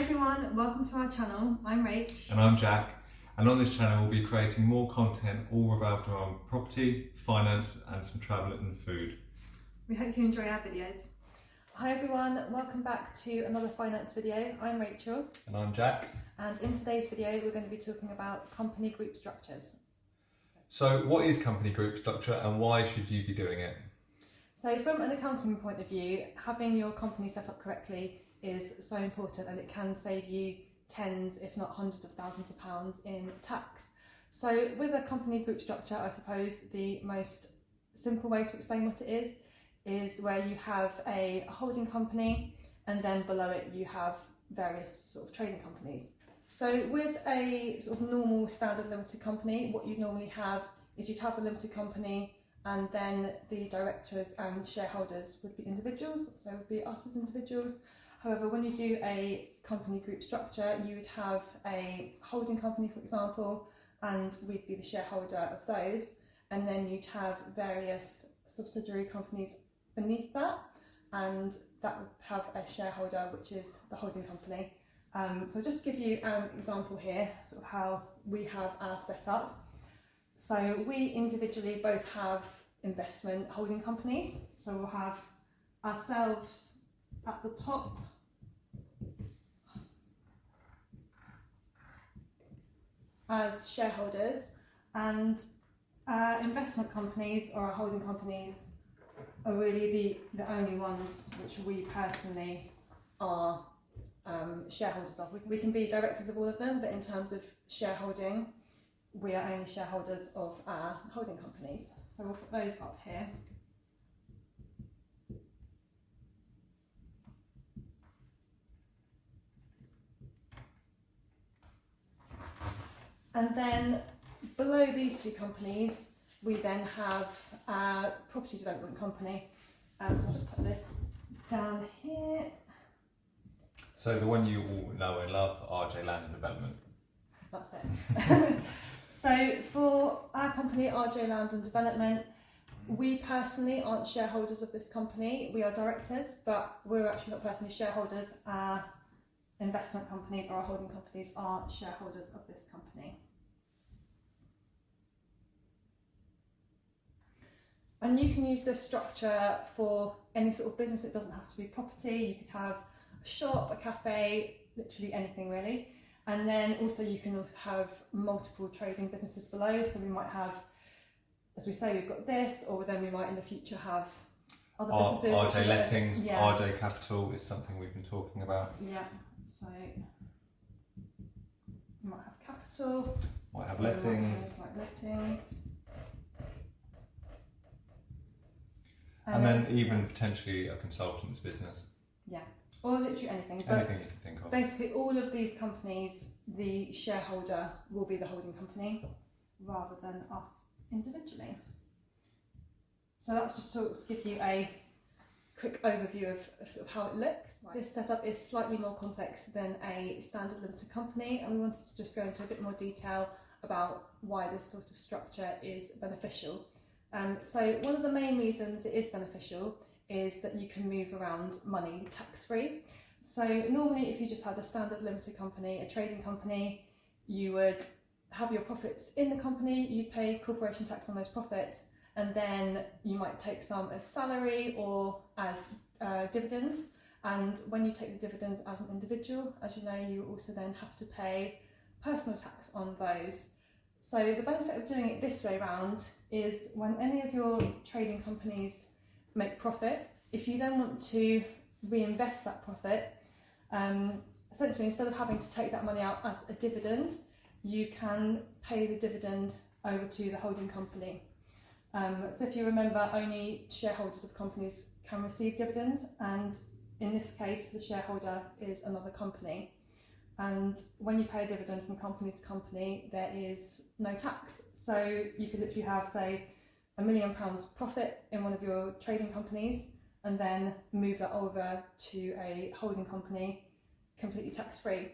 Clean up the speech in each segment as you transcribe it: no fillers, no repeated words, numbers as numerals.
everyone, welcome to our channel. I'm Rach. And I'm Jack, and on this channel we'll be creating more content all revolved around property, finance and some travel and food. We hope you enjoy our videos. Hi everyone, welcome back to another finance video. I'm Rachel. And I'm Jack. And in today's video we're going to be talking about company group structures. So what is company group structure and why should you be doing it? So from an accounting point of view, having your company set up correctly is so important, and it can save you tens if not hundreds of thousands of pounds in tax. So with a company group structure, I suppose the most simple way to explain what it is where you have a holding company and then below it you have various sort of trading companies. So with a sort of normal standard limited company, what you'd normally have is you'd have the limited company and then the directors and shareholders would be individuals, so it would be us as individuals. However, when you do a company group structure, you would have a holding company, for example, and we'd be the shareholder of those, and then you'd have various subsidiary companies beneath that, and that would have a shareholder, which is the holding company. So just to give you an example here, sort of how we have our setup. So we individually both have investment holding companies, so we'll have ourselves at the top as shareholders, and our investment companies or our holding companies are really the only ones which we personally are shareholders of. We can be directors of all of them, but in terms of shareholding, we are only shareholders of our holding companies. So we'll put those up here. And then below these two companies, we then have our property development company. So I'll just put this down here. So the one you all know and love, RJ Land and Development. That's it. So for our company, RJ Land and Development, we personally aren't shareholders of this company. We are directors, but we're actually not personally shareholders. Our investment companies or our holding companies are shareholders of this company. And you can use this structure for any sort of business. It doesn't have to be property. You could have a shop, a cafe, literally anything really. And then also you can have multiple trading businesses below. So we might have, as we say, we've got this, or then we might in the future have other businesses. RJ Lettings, yeah. RJ Capital is something we've been talking about. Yeah, so you might have capital. Might have lettings. Like lettings. And then even potentially a consultant's business. Yeah, or literally anything. Anything you can think of. Basically all of these companies, the shareholder will be the holding company rather than us individually. So that's just to give you a quick overview of sort of how it looks. Right. This setup is slightly more complex than a standard limited company, and we wanted to just go into a bit more detail about why this sort of structure is beneficial. So one of the main reasons it is beneficial is that you can move around money tax-free. So normally if you just had a standard limited company, a trading company, you would have your profits in the company, you'd pay corporation tax on those profits, and then you might take some as salary or as dividends. And when you take the dividends as an individual, as you know, you also then have to pay personal tax on those. So the benefit of doing it this way round is when any of your trading companies make profit, if you then want to reinvest that profit, essentially instead of having to take that money out as a dividend, you can pay the dividend over to the holding company. So if you remember, only shareholders of companies can receive dividends, and in this case the shareholder is another company. And when you pay a dividend from company to company, there is no tax. So you could literally have, say, £1 million profit in one of your trading companies and then move that over to a holding company completely tax-free.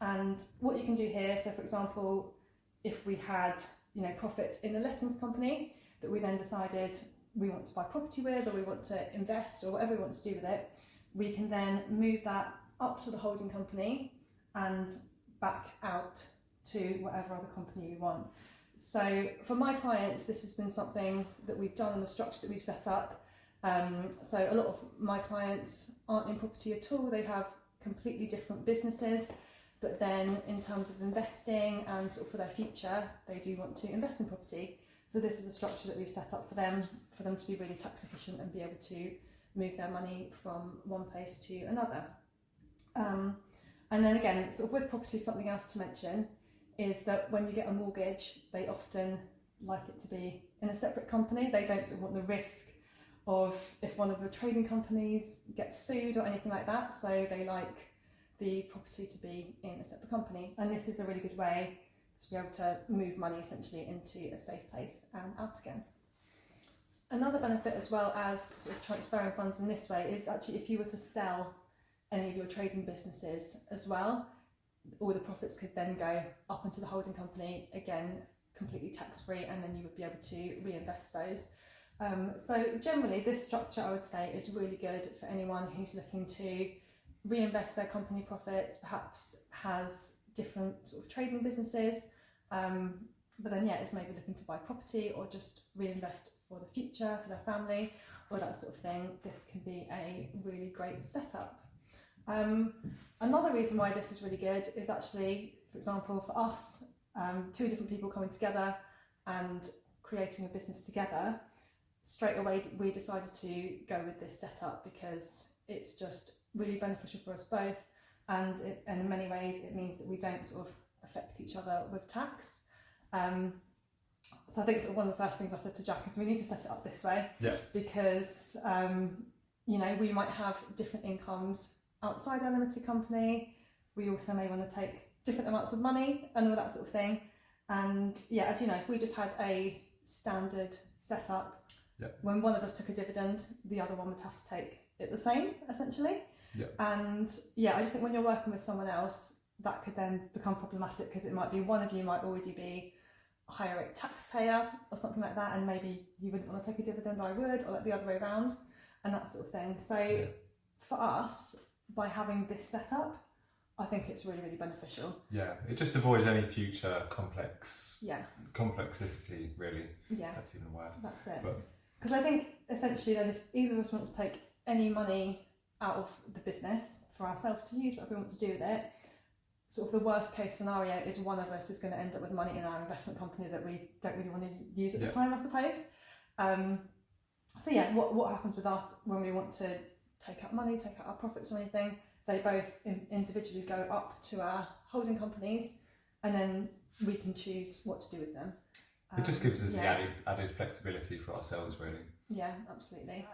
And what you can do here, so for example, if we had profits in the lettings company that we then decided we want to buy property with, or we want to invest, or whatever we want to do with it, we can then move that up to the holding company and back out to whatever other company we want. So for my clients, this has been something that we've done in the structure that we've set up. So a lot of my clients aren't in property at all. They have completely different businesses, but then in terms of investing and sort of for their future, they do want to invest in property. So this is a structure that we've set up for them to be really tax efficient and be able to move their money from one place to another. And then again, sort of with property, something else to mention is that when you get a mortgage, they often like it to be in a separate company. They don't sort of want the risk of if one of the trading companies gets sued or anything like that. So they like the property to be in a separate company. And this is a really good way to be able to move money essentially into a safe place and out again. Another benefit as well as sort of transferring funds in this way is actually if you were to sell any of your trading businesses as well, all the profits could then go up into the holding company, again, completely tax-free, and then you would be able to reinvest those. So generally this structure, I would say, is really good for anyone who's looking to reinvest their company profits, perhaps has different sort of trading businesses, but then is maybe looking to buy property or just reinvest for the future, for their family, or that sort of thing. This can be a really great setup. Another reason why this is really good is actually, for example, for us, two different people coming together and creating a business together, straight away we decided to go with this setup because it's just really beneficial for us both, and in many ways it means that we don't sort of affect each other with tax. So I think sort of one of the first things I said to Jack is we need to set it up this way, because we might have different incomes outside our limited company. We also may want to take different amounts of money and all that sort of thing. And as you know, if we just had a standard setup, when one of us took a dividend, the other one would have to take it the same, essentially. And I just think when you're working with someone else, that could then become problematic because it might be one of you might already be a higher rate taxpayer or something like that, and maybe you wouldn't want to take a dividend, I would, or like the other way around, and that sort of thing. So for us, by having this set up, I think it's really, really beneficial. Yeah, it just avoids any future complexity, really. Yeah, that's even a word. That's it. Because I think essentially that if either of us wants to take any money out of the business for ourselves to use, whatever we want to do with it, sort of the worst case scenario is one of us is going to end up with money in our investment company that we don't really want to use at the time, I suppose. What happens with us when we want to take out money, take out our profits or anything, they both individually go up to our holding companies, and then we can choose what to do with them. It just gives us the added flexibility for ourselves, really. Yeah, absolutely.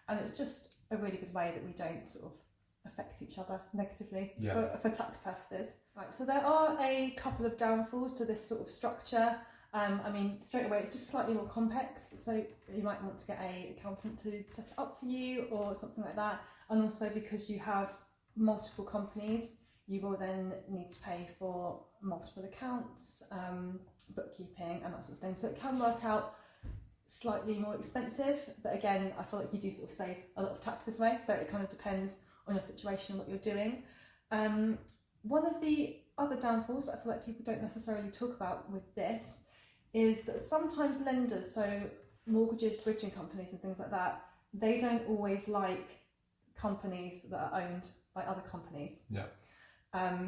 And it's just a really good way that we don't sort of affect each other negatively for tax purposes. Right, so there are a couple of downfalls to this sort of structure. Straight away it's just slightly more complex, so you might want to get an accountant to set it up for you or something like that. And also because you have multiple companies, you will then need to pay for multiple accounts, bookkeeping and that sort of thing. So it can work out slightly more expensive, but again, I feel like you do sort of save a lot of tax this way, so it kind of depends on your situation and what you're doing. One of the other downfalls that I feel like people don't necessarily talk about with this is that sometimes lenders, so mortgages, bridging companies and things like that, they don't always like companies that are owned by other companies.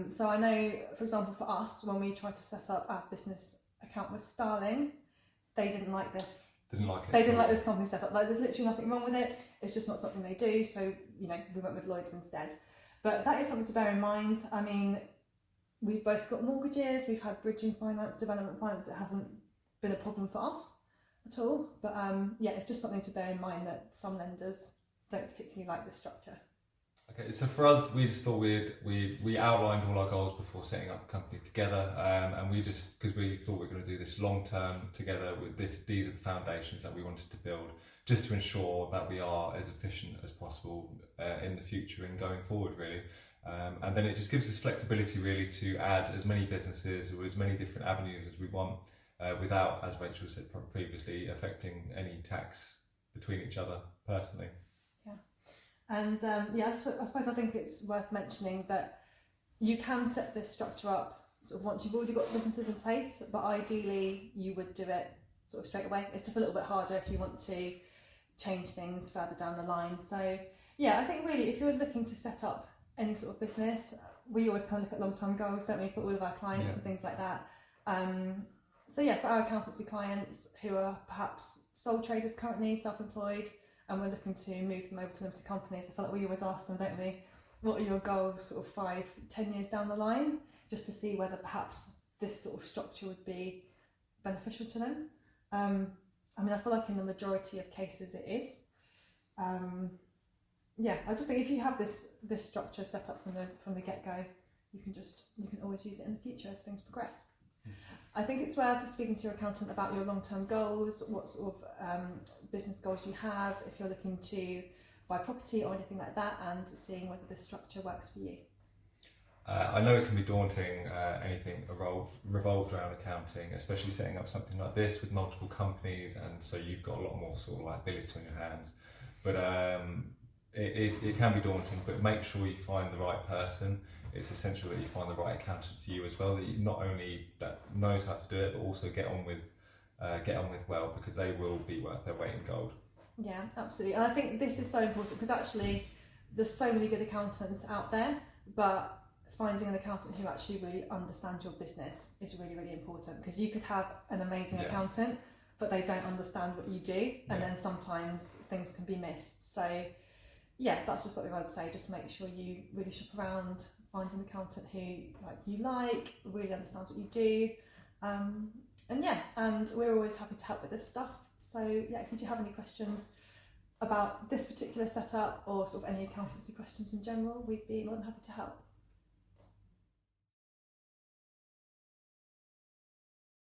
So I know, for example, for us, when we tried to set up our business account with Starling, they didn't like this. They didn't like this company set up. Like, there's literally nothing wrong with it. It's just not something they do. So, we went with Lloyd's instead. But that is something to bear in mind. I mean, we've both got mortgages. We've had bridging finance, development finance. It hasn't been a problem for us at all. But it's just something to bear in mind that some lenders don't particularly like this structure. Okay, so for us, we just thought we outlined all our goals before setting up the company together, and we just, because we thought we were going to do this long term together with this, these are the foundations that we wanted to build, just to ensure that we are as efficient as possible in the future and going forward, really. And then it just gives us flexibility, really, to add as many businesses or as many different avenues as we want, without, as Rachel said previously, affecting any tax between each other personally. And I suppose I think it's worth mentioning that you can set this structure up sort of once you've already got businesses in place, but ideally you would do it sort of straight away. It's just a little bit harder if you want to change things further down the line. So yeah, I think really if you're looking to set up any sort of business, we always kind of look at long-term goals, don't we, for all of our clients and things like that. So yeah, for our accountancy clients who are perhaps sole traders currently, self-employed, and we're looking to move them over to limited companies, I feel like we always ask them, don't we, what are your goals sort of 5-10 years down the line, just to see whether perhaps this sort of structure would be beneficial to them. I mean, I feel like in the majority of cases it is. Yeah, I just think if you have this structure set up from the get-go, you can always use it in the future as things progress. I think it's worth speaking to your accountant about your long-term goals, what sort of business goals you have, if you're looking to buy property or anything like that, and seeing whether this structure works for you. I know it can be daunting, anything revolved around accounting, especially setting up something like this with multiple companies, and so you've got a lot more sort of liability on your hands. But it can be daunting, but make sure you find the right person. It's essential that you find the right accountant for you as well, that you not only that knows how to do it, but also get on with well, because they will be worth their weight in gold. Yeah, absolutely. And I think this is so important because actually there's so many good accountants out there, but finding an accountant who actually really understands your business is really, really important, because you could have an amazing accountant, but they don't understand what you do, and then sometimes things can be missed. So yeah, that's just something I'd say. Just make sure you really shop around, find an accountant who really understands what you do, and we're always happy to help with this stuff. So yeah, if you do have any questions about this particular setup or sort of any accountancy questions in general, we'd be more than happy to help.